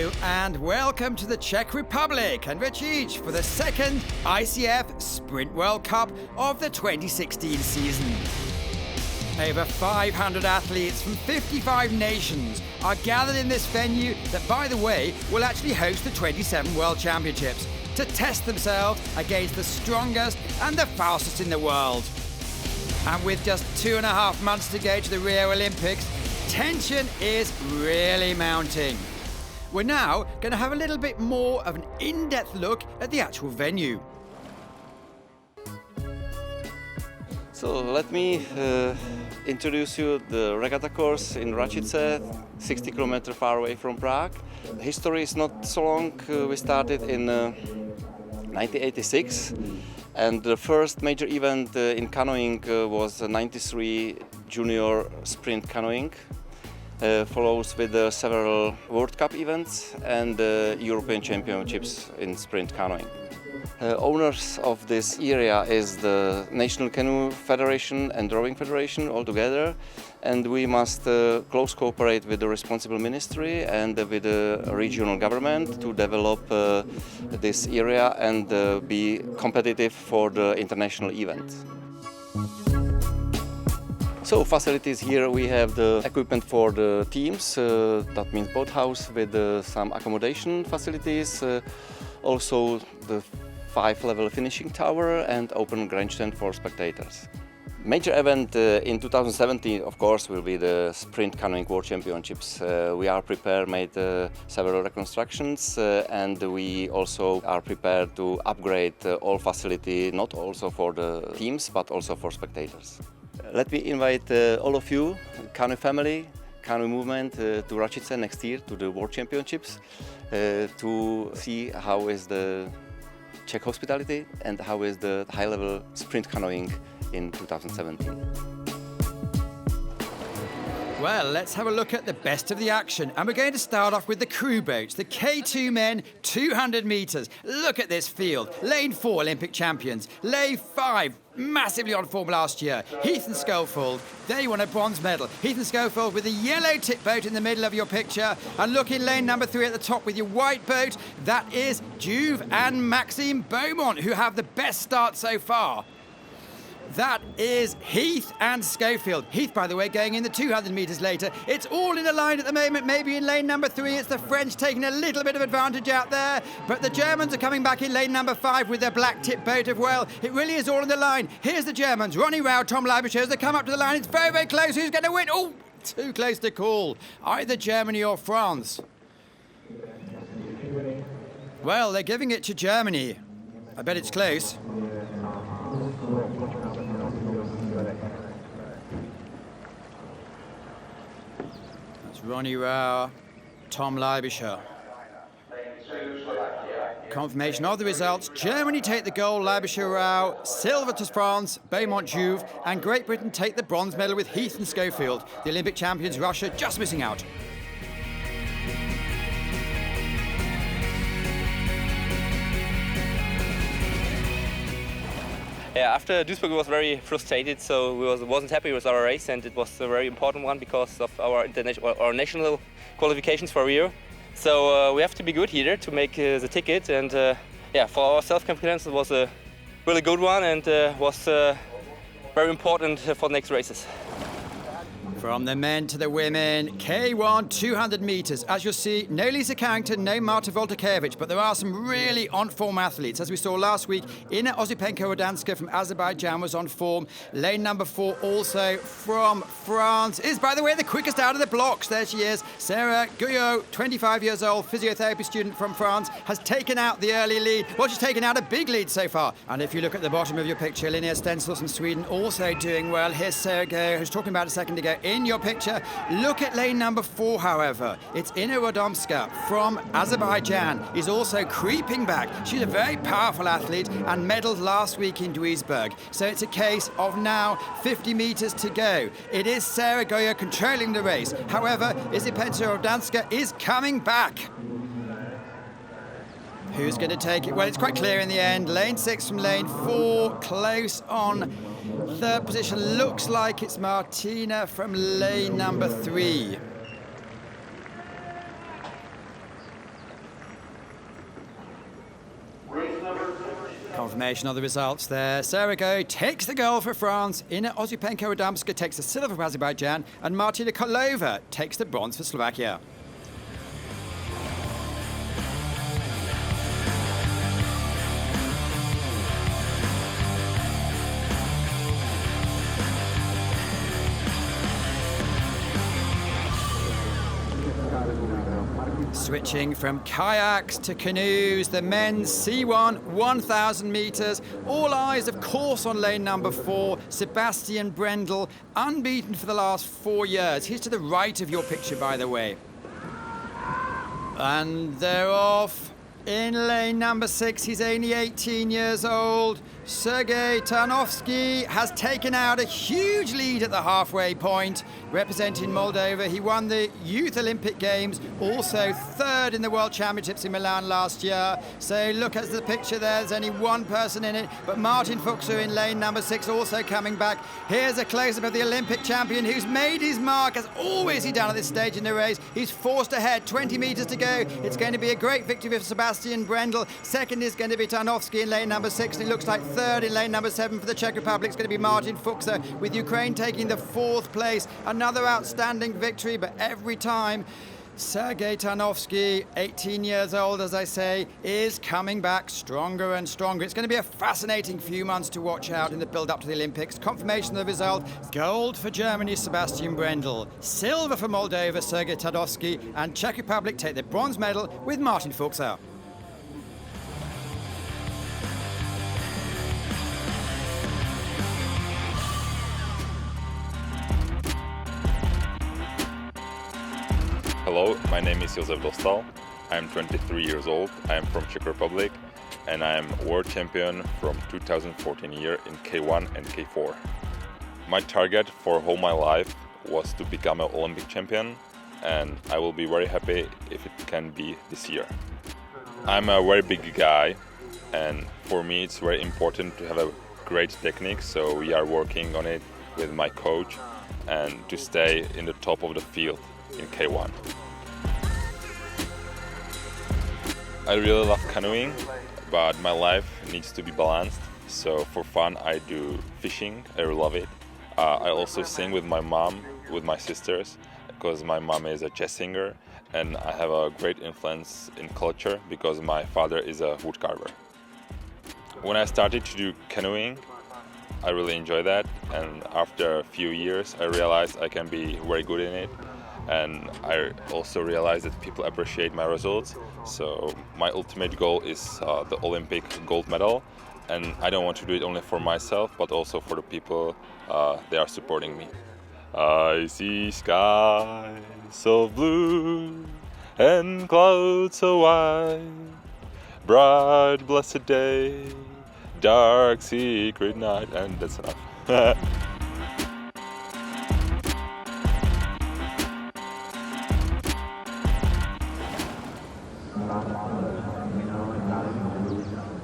Hello and welcome to the Czech Republic and Racice for the second ICF Sprint World Cup of the 2016 season. Over 500 athletes from 55 nations are gathered in this venue that, by the way, will actually host the 27 World Championships to test themselves against the strongest and the fastest in the world. And with just 2.5 months to go to the Rio Olympics, tension is really mounting. We're now going to have a little bit more of an in-depth look at the actual venue. So let me introduce you the regatta course in Racice, 60 kilometers far away from Prague. The history is not so long. We started in 1986, and the first major event in canoeing was 93 junior sprint canoeing. Follows with several World Cup events and European Championships in sprint canoeing. Owners of this area is the National Canoe Federation and Rowing Federation altogether, and we must close cooperate with the responsible ministry and with the regional government to develop this area and be competitive for the international event. So facilities here, we have the equipment for the teams, that means boathouse with some accommodation facilities, also the 5-level finishing tower and open grandstand for spectators. Major event in 2017, of course, will be the Sprint Canoeing World Championships. We are prepared, made several reconstructions, and we also are prepared to upgrade all facility, not also for the teams, but also for spectators. Let me invite all of you, Canoe family, Canoe movement, to Racice next year to the World Championships to see how is the Czech hospitality and how is the high-level sprint canoeing in 2017. Well, let's have a look at the best of the action. And we're going to start off with the crew boats, the K2 men, 200 metres. Look at this field. Lane 4 Olympic champions. Lane 5, massively on form last year. Heath and Schofield, they won a bronze medal. Heath and Schofield with the yellow tip boat in the middle of your picture. And look in lane number 3 at the top with your white boat. That is Juve and Maxime Beaumont, who have the best start so far. That is Heath and Schofield. Heath, by the way, going in the 200 metres later. It's all in a line at the moment. Maybe in lane number 3, it's the French taking a little bit of advantage out there. But the Germans are coming back in lane number 5 with their black tip boat of well. It really is all in the line. Here's the Germans. Ronnie Rao, Tom Leibischer, as they come up to the line. It's very, very close. Who's going to win? Oh, too close to call. Either Germany or France. Well, they're giving it to Germany. I bet it's close. Ronnie Rao, Tom Leibischer. Confirmation of the results. Germany take the gold, Leibischer Rao, silver to France, Beaumont Juve, and Great Britain take the bronze medal with Heath and Schofield. The Olympic champions, Russia, just missing out. Yeah, after Duisburg we was very frustrated, so we wasn't happy with our race, and it was a very important one because of our national qualifications for Rio. So we have to be good here to make the ticket, and yeah, for our self-confidence it was a really good one and was very important for the next races. From the men to the women, K1 200 metres. As you'll see, no Lisa Carrington, no Marta Voltakevich, but there are some really on-form athletes. As we saw last week, Ina Osipenko-Odanska from Azerbaijan was on form. Lane number 4 also from France is, by the way, the quickest out of the blocks. There she is. Sarah Guyot, 25 years old, physiotherapy student from France, has taken out the early lead. Well, she's taken out a big lead so far. And if you look at the bottom of your picture, Linnea Stensel from Sweden also doing well. Here's Sarah Guyot, who was talking about a second ago, in your picture. Look at lane number 4, however. It's Ina Radomska from Azerbaijan. Is also creeping back. She's a very powerful athlete and medalled last week in Duisburg. So it's a case of now 50 metres to go. It is Sarah Goya controlling the race. However, Osipenko Odanska is coming back. Who's going to take it? Well, it's quite clear in the end. Lane 6 from lane 4, close on. Third position looks like it's Martina from lane number 3. Confirmation of the results there. Sergej takes the gold for France, Ina Ozypenko-Adamska takes the silver for Azerbaijan, and Martina Kolova takes the bronze for Slovakia. Switching from kayaks to canoes, the men's C1 1,000 metres. All eyes, of course, on lane number 4, Sebastian Brendel, unbeaten for the last 4 years. He's to the right of your picture, by the way. And they're off. In lane number 6, he's only 18 years old. Sergej Tarnovsky has taken out a huge lead at the halfway point. Representing Moldova, he won the Youth Olympic Games, also 3rd in the World Championships in Milan last year. So look at the picture there, there's only one person in it, but Martin Fuchser in lane number 6 also coming back. Here's a close-up of the Olympic champion who's made his mark, as always he done at this stage in the race. He's forced ahead, 20 metres to go. It's going to be a great victory for Sebastian Brendel. Second is going to be Tarnovsky in lane number 6, and it looks like third in lane number 7 for the Czech Republic is going to be Martin Fuchser, with Ukraine taking the 4th place. Another outstanding victory, but every time Sergej Tarnovsky, 18 years old, as I say, is coming back stronger and stronger. It's going to be a fascinating few months to watch out in the build-up to the Olympics. Confirmation of the result: gold for Germany, Sebastian Brendel; silver for Moldova, Sergej Tarnovsky; and Czech Republic take the bronze medal with Martin Fuchser. Hello, my name is Josef Dostal. I am 23 years old. I am from Czech Republic and I am world champion from 2014 year in K1 and K4. My target for whole my life was to become an Olympic champion, and I will be very happy if it can be this year. I'm a very big guy, and for me it's very important to have a great technique, so we are working on it with my coach and to stay in the top of the field in K1. I really love canoeing, but my life needs to be balanced. So for fun I do fishing, I love it. I also sing with my mom, with my sisters, because my mom is a jazz singer, and I have a great influence in culture because my father is a woodcarver. When I started to do canoeing, I really enjoy that, and after a few years I realized I can be very good in it. And I also realized that people appreciate my results. So my ultimate goal is the Olympic gold medal. And I don't want to do it only for myself, but also for the people they are supporting me. I see skies so blue and clouds so white, bright blessed day, dark secret night, and that's enough.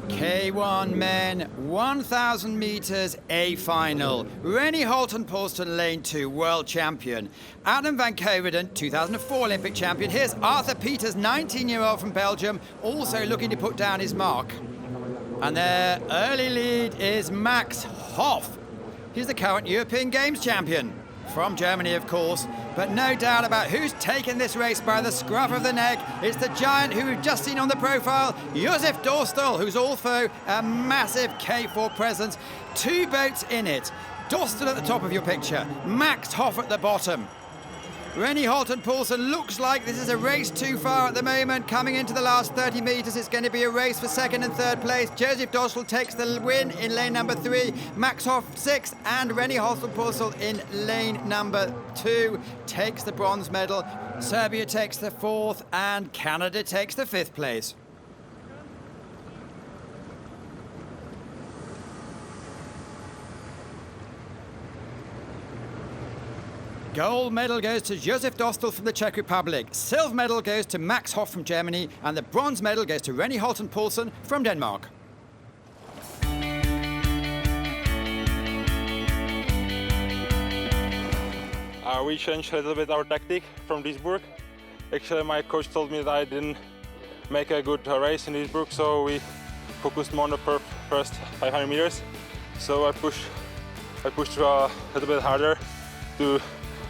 K1 men, 1,000 metres, A final. Rennie Holton-Poulsen, lane 2, world champion. Adam van Coverdon, 2004 Olympic champion. Here's Arthur Peters, 19-year-old from Belgium, also looking to put down his mark. And their early lead is Max Hoff. He's the current European Games champion. From Germany, of course, but no doubt about who's taken this race by the scruff of the neck. It's the giant who we've just seen on the profile, Josef Dostal, who's also a massive K4 presence. 2 boats in it. Dostal at the top of your picture, Max Hoff at the bottom. Rennie Holton-Poulsen looks like this is a race too far at the moment. Coming into the last 30 metres, it's going to be a race for 2nd and 3rd place. Josef Dostal takes the win in lane number 3. Max Hoff 6th, and Rennie Holton-Poulsen in lane number 2 takes the bronze medal. Serbia takes the 4th, and Canada takes the 5th place. Gold medal goes to Josef Dostal from the Czech Republic. Silver medal goes to Max Hoff from Germany. And the bronze medal goes to Rennie Holton-Poulsen from Denmark. We changed a little bit our tactic from Duisburg. Actually, my coach told me that I didn't make a good race in Duisburg, so we focused more on the first 500 meters. So I pushed a little bit harder.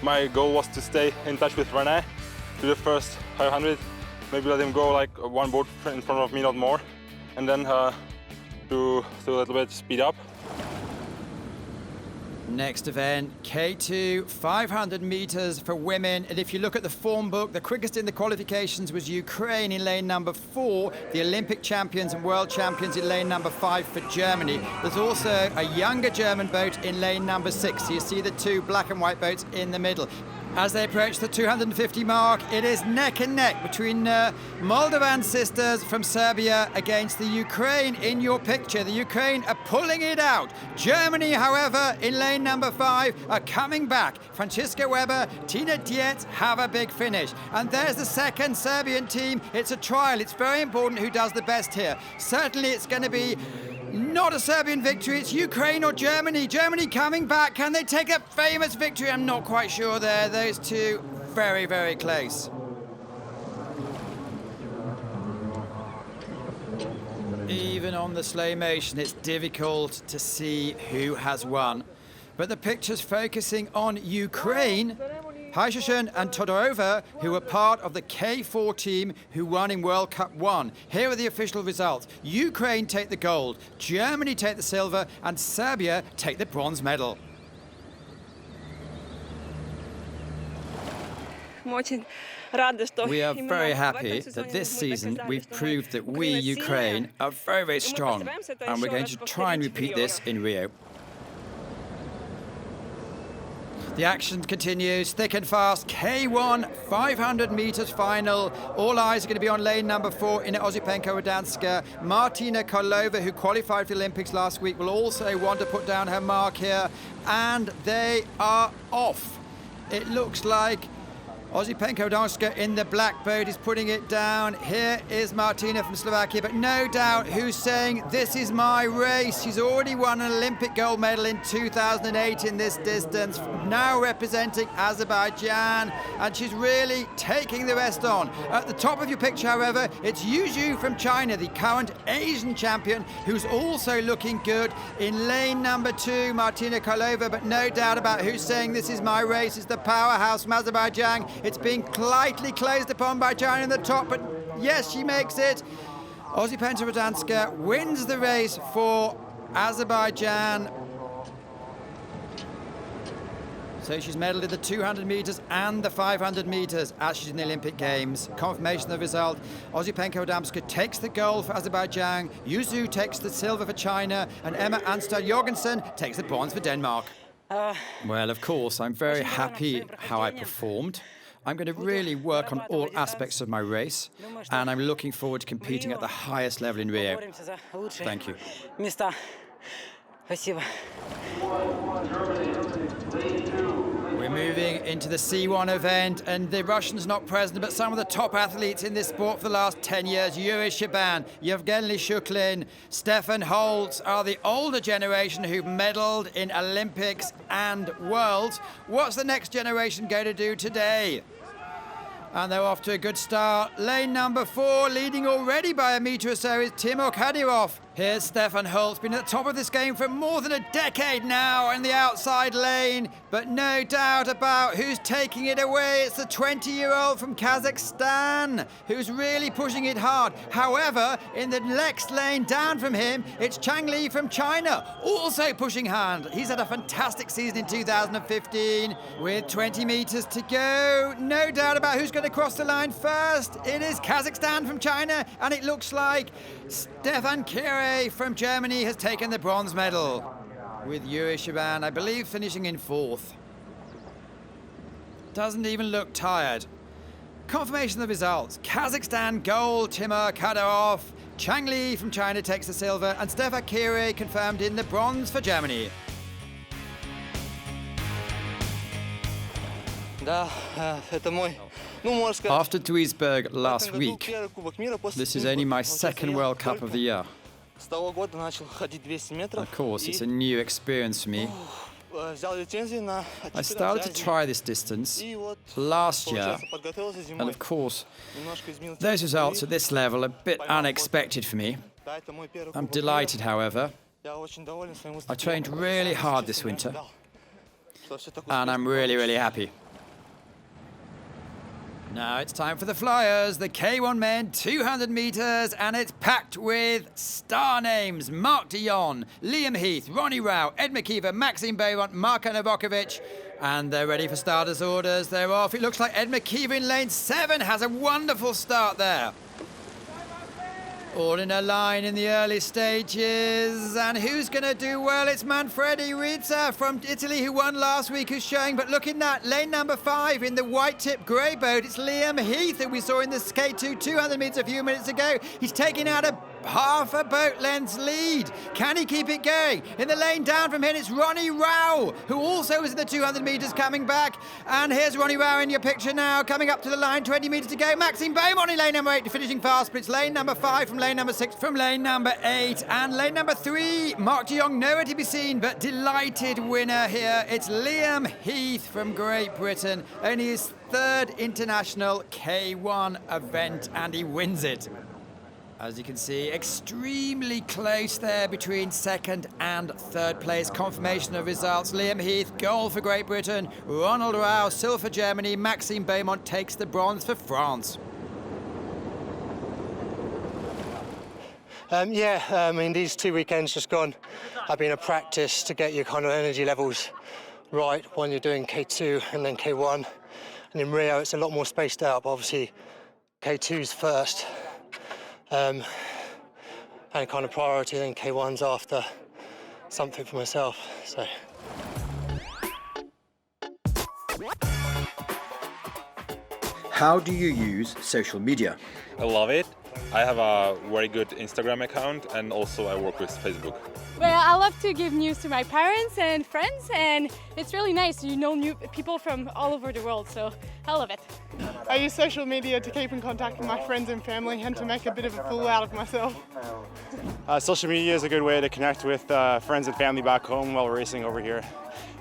My goal was to stay in touch with René to the first 500, maybe let him go like one boat in front of me, not more, and then to a little bit speed up. Next event, K2, 500 meters for women. And if you look at the form book, the quickest in the qualifications was Ukraine in lane number 4, the Olympic champions and world champions in lane number 5 for Germany. There's also a younger German boat in lane number 6. So you see the two black and white boats in the middle. As they approach the 250 mark, it is neck and neck between Moldovan sisters from Serbia against the Ukraine in your picture. The Ukraine are pulling it out. Germany, however, in lane number 5 are coming back. Franziska Weber, Tina Dietz have a big finish. And there's the second Serbian team. It's a trial. It's very important who does the best here. Certainly it's going to be not a Serbian victory, it's Ukraine or Germany. Germany coming back. Can they take that famous victory? I'm not quite sure there. Those two very, very close. Even on the slow motion, it's difficult to see who has won. But the picture's focusing on Ukraine. Racice and Todorova, who were part of the K4 team who won in World Cup 1. Here are the official results. Ukraine take the gold, Germany take the silver, and Serbia take the bronze medal. We are very happy that this season we've proved that we, Ukraine, are very, very strong. And we're going to try and repeat this in Rio. The action continues, thick and fast. K1, 500 meters final. All eyes are going to be on lane number 4 in Ozypenko-Radanska. Martina Karlova, who qualified for the Olympics last week, will also want to put down her mark here. And they are off. It looks like Ozypenko-Radanska in the black boat is putting it down. Here is Martina from Slovakia, but no doubt who's saying, this is my race. She's already won an Olympic gold medal in 2008 in this distance, now representing Azerbaijan, and she's really taking the rest on. At the top of your picture, however, it's Yu Zhu from China, the current Asian champion, who's also looking good in lane number 2, Martina Karlova, but no doubt about who's saying, this is my race. It's the powerhouse from Azerbaijan. It's being slightly closed upon by China in the top, but yes, she makes it. Ozypenko-Radanska wins the race for Azerbaijan. So she's medalled in the 200 meters and the 500 meters as she's in the Olympic Games. Confirmation of the result. Ozypenko-Radanska takes the gold for Azerbaijan, Yu Zhu takes the silver for China, and Emma Anstad Jorgensen takes the bronze for Denmark. Well, of course, I'm very happy how I performed. I'm going to really work on all aspects of my race, and I'm looking forward to competing at the highest level in Rio. Thank you. We're moving into the C1 event, and the Russians not present, but some of the top athletes in this sport for the last 10 years, Yuri Shaban, Yevgeny Shuklin, Stefan Holtz, are the older generation who've medaled in Olympics and Worlds. What's the next generation going to do today? And they're off to a good start. Lane number 4, leading already by a metre or so, is Timur Kadyrov. Here's Stefan Holtz, been at the top of this game for more than a decade now in the outside lane. But no doubt about who's taking it away. It's the 20-year-old from Kazakhstan who's really pushing it hard. However, in the next lane down from him, it's Chang Li from China, also pushing hard. He's had a fantastic season in 2015 with 20 metres to go. No doubt about who's going to cross the line first. It is Kazakhstan from China, and it looks like Stefan Kire from Germany has taken the bronze medal, with Yuri Shaban, I believe, finishing in 4th. Doesn't even look tired. Confirmation of the results. Kazakhstan gold, Timur Kadyrov. Chang Li from China takes the silver, and Stefan Kire confirmed in the bronze for Germany. After Duisburg last week, this is only my second World Cup of the year. Of course, it's a new experience for me. I started to try this distance last year, and of course, those results at this level are a bit unexpected for me. I'm delighted, however. I trained really hard this winter, and I'm really, really happy. Now it's time for the flyers, the K1 men, 200 metres, and it's packed with star names. Mark de Jon, Liam Heath, Ronnie Rao, Ed McKeever, Maxime Beiront, Marko Novakovic, and they're ready for starters' orders. They're off. It looks like Ed McKeever in lane 7 has a wonderful start there. All in a line in the early stages. And who's going to do well? It's Manfredi Rizza from Italy, who won last week, who's showing. But look in that, lane number 5 in the white-tip grey boat. It's Liam Heath, who we saw in the K2 200 metres a few minutes ago. He's taking out a half a boat length's lead. Can he keep it going? In the lane down from him, it's Ronnie Rao, who also was in the 200 metres coming back. And here's Ronnie Rao in your picture now, coming up to the line, 20 metres to go. Maxime Beiront in lane number 8, finishing fast, but it's lane number 5 from lane number 6 from lane number 8. And lane number 3, Mark de Jon, nowhere to be seen, but delighted winner here. It's Liam Heath from Great Britain. Only his 3rd international K1 event, and he wins it. As you can see, extremely close there between 2nd and 3rd place. Confirmation of results. Liam Heath, gold for Great Britain. Ronald Rao, silver for Germany. Maxime Beiront takes the bronze for France. I mean, these 2 weekends just gone have been a practice to get your kind of energy levels right when you're doing K2 and then K1. And in Rio, it's a lot more spaced out, but obviously K2's first. And kind of priority, then K1's after, something for myself. So. How do you use social media? I love it. I have a very good Instagram account, and also I work with Facebook. Well, I love to give news to my parents and friends, and it's really nice. You know new people from all over the world, so I love it. I use social media to keep in contact with my friends and family and to make a bit of a fool out of myself. Social media is a good way to connect with friends and family back home while we're racing over here,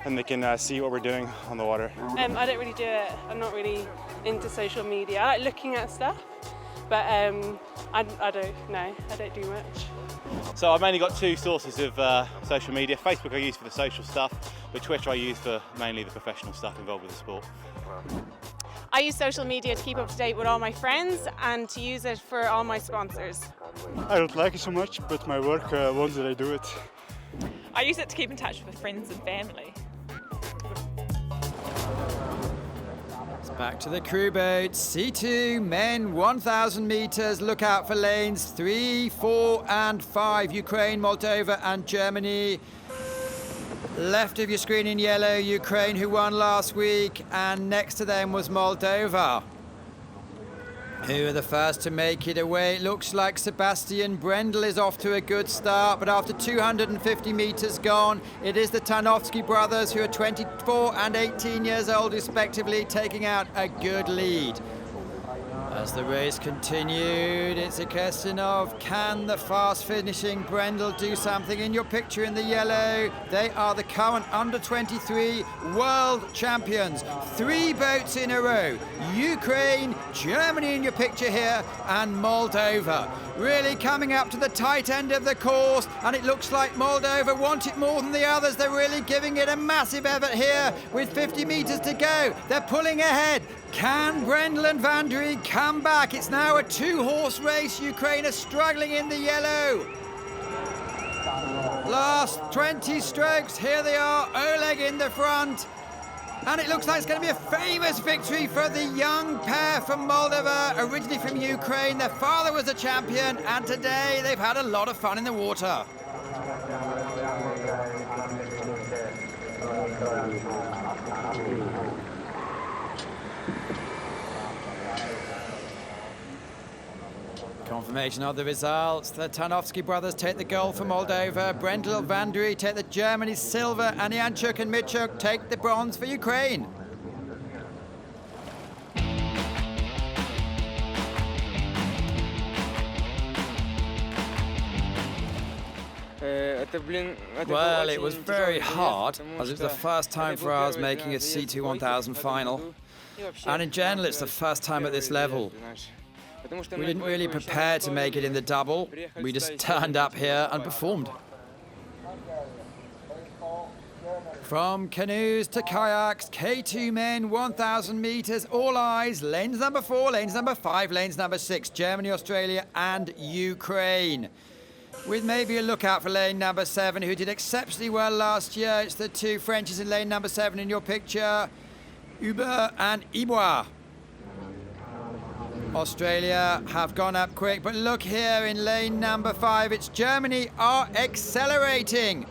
and they can see what we're doing on the water. I don't really do it. I'm not really into social media. I like looking at stuff, but I don't do much. So I've mainly got 2 sources of social media. Facebook I use for the social stuff, but Twitter I use for mainly the professional stuff involved with the sport. I use social media to keep up to date with all my friends and to use it for all my sponsors. I don't like it so much, but my work wants that I do it. I use it to keep in touch with friends and family. Back to the crew boat. C2, men, 1,000 metres. Look out for lanes 3, 4 and 5. Ukraine, Moldova and Germany. Left of your screen in yellow, Ukraine, who won last week. And next to them was Moldova, who are the first to make it away. It looks like Sebastian Brendel is off to a good start, but after 250 metres gone, it is the Tarnowski brothers, who are 24 and 18 years old respectively, taking out a good lead. As the race continued, it's a question of, can the fast-finishing Brendel do something? In your picture in the yellow, they are the current under-23 world champions. 3 boats in a row. Ukraine, Germany in your picture here, and Moldova. Really coming up to the tight end of the course, and it looks like Moldova want it more than the others. They're really giving it a massive effort here with 50 metres to go. They're pulling ahead. Can Brendel and Van der Eek come back? It's now a 2-horse race. Ukraine are struggling in the yellow. Last 20 strokes. Here they are. Oleg in the front. And it looks like it's going to be a famous victory for the young pair from Moldova, originally from Ukraine. Their father was a champion, and today they've had a lot of fun in the water. Confirmation of the results. The Tarnowski brothers take the gold for Moldova. Brendel, Van der Eek take the Germany's silver, and Janchuk and Mitchuk take the bronze for Ukraine. Well, it was very hard, as it was the first time for us making a C2 1000 final. And in general, it's the first time at this level. We didn't really prepare to make it in the double. We just turned up here and performed. From canoes to kayaks, K2 men, 1,000 meters, all eyes, lanes number 4, lanes number 5, lanes number 6, Germany, Australia and Ukraine. With maybe a lookout for lane number 7, who did exceptionally well last year. It's the two Frenchies in lane number 7 in your picture, Hubert and Ibois. Australia have gone up quick, but look here in lane number 5, it's Germany are accelerating.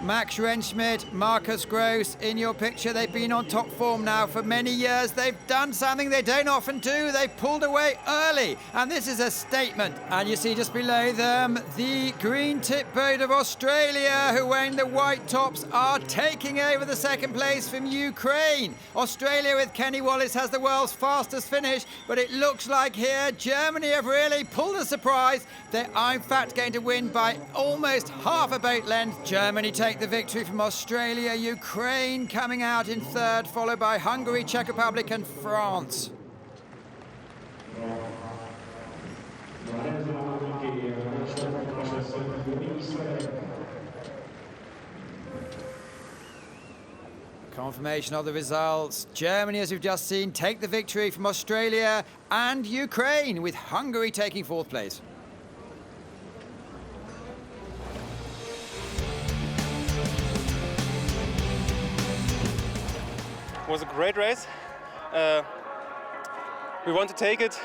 Max Rentschmidt, Marcus Gross in your picture. They've been on top form now for many years. They've done something they don't often do. They've pulled away early, and this is a statement. And you see just below them, the green tip boat of Australia, who wearing the white tops, are taking over the second place from Ukraine. Australia with Kenny Wallace has the world's fastest finish, but it looks like here Germany have really pulled a surprise. They are in fact going to win by almost half a boat length. Germany take the victory from Australia, Ukraine coming out in third, followed by Hungary, Czech Republic and France. Confirmation of the results. Germany, as we've just seen, take the victory from Australia and Ukraine, with Hungary taking fourth place. It was a great race. We want to take it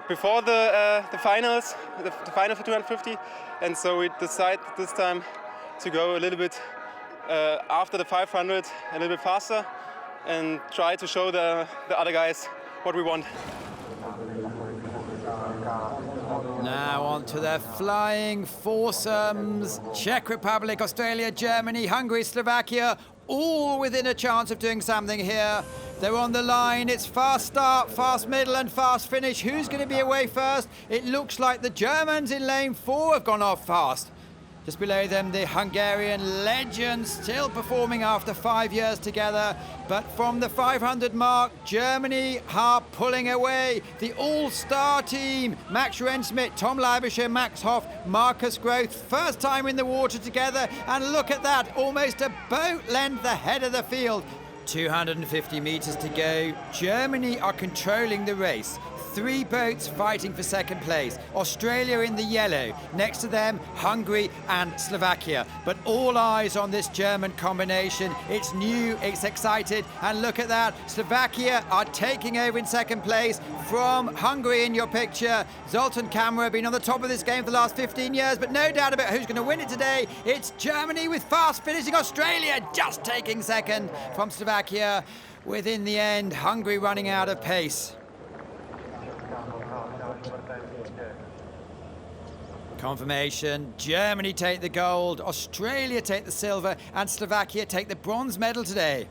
before the finals, the final for 250, and so we decided this time to go a little bit after the 500, a little bit faster, and try to show the other guys what we want. Now on to their flying foursomes. Czech Republic, Australia, Germany, Hungary, Slovakia, all within a chance of doing something here. They're on the line. It's fast start, fast middle and fast finish. Who's going to be away first? It looks like the Germans in lane 4 have gone off fast. Just below them, the Hungarian legends still performing after 5 years together. But from the 500 mark, Germany are pulling away. The all-star team, Max Rentschmidt, Tom Leibischer, Max Hoff, Marcus Groth, first time in the water together. And look at that, almost a boat length ahead of the field. 250 meters to go. Germany are controlling the race. 3 boats fighting for second place. Australia in the yellow. Next to them, Hungary and Slovakia. But all eyes on this German combination. It's new, it's excited, and look at that. Slovakia are taking over in second place from Hungary in your picture. Zoltan Kamara been on the top of this game for the last 15 years, but no doubt about who's going to win it today. It's Germany with fast finishing. Australia just taking second from Slovakia. Within the end, Hungary running out of pace. Confirmation, Germany take the gold, Australia take the silver, and Slovakia take the bronze medal today.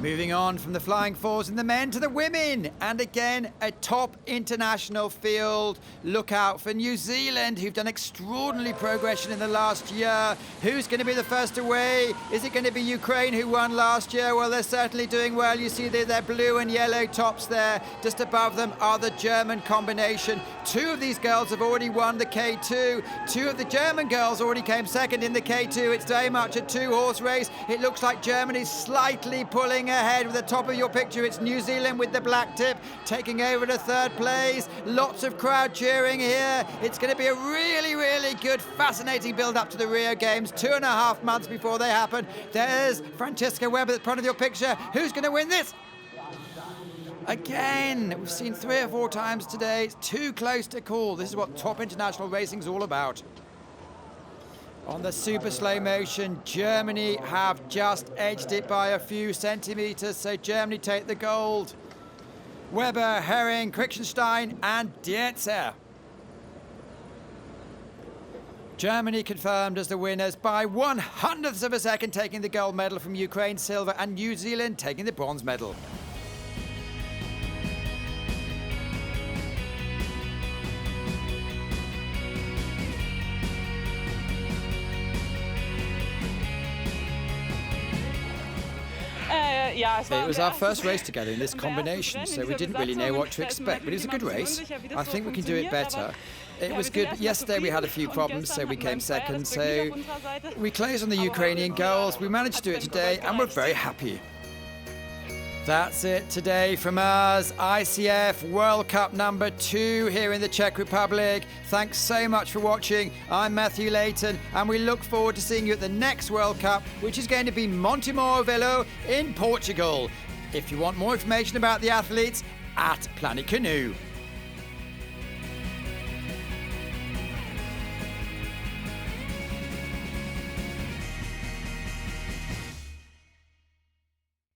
Moving on from the flying fours and the men to the women. And again, a top international field. Look out for New Zealand, who've done extraordinary progression in the last year. Who's going to be the first away? Is it going to be Ukraine, who won last year? Well, they're certainly doing well. You see their blue and yellow tops there. Just above them are the German combination. 2 of these girls have already won the K2. 2 of the German girls already came second in the K2. It's very much a 2-horse race. It looks like Germany's slightly pulling ahead. With the top of your picture, it's New Zealand with the black tip taking over to third place. Lots of crowd cheering here. It's going to be a really, really good, fascinating build up to the Rio Games. 2.5 months before they happen. There's Francesca Weber at the front of your picture. Who's going to win this? Again, we've seen 3 or 4 times today. It's too close to call. This is what top international racing's all about. On the super slow motion, Germany have just edged it by a few centimetres, so Germany take the gold. Weber, Herring, Krichtenstein and Dietzer. Germany confirmed as the winners by 1/100th of a second, taking the gold medal from Ukraine, silver, and New Zealand taking the bronze medal. It was our first race together in this combination, so we didn't really know what to expect, but it was a good race. I think we can do it better. It was good. Yesterday we had a few problems, so we came second. So we closed on the Ukrainian goals. We managed to do it today, and we're very happy. That's it today from us. ICF World Cup number 2 here in the Czech Republic. Thanks so much for watching. I'm Matthew Layton, and we look forward to seeing you at the next World Cup, which is going to be Montemor Velo in Portugal. If you want more information about the athletes, at Planet Canoe.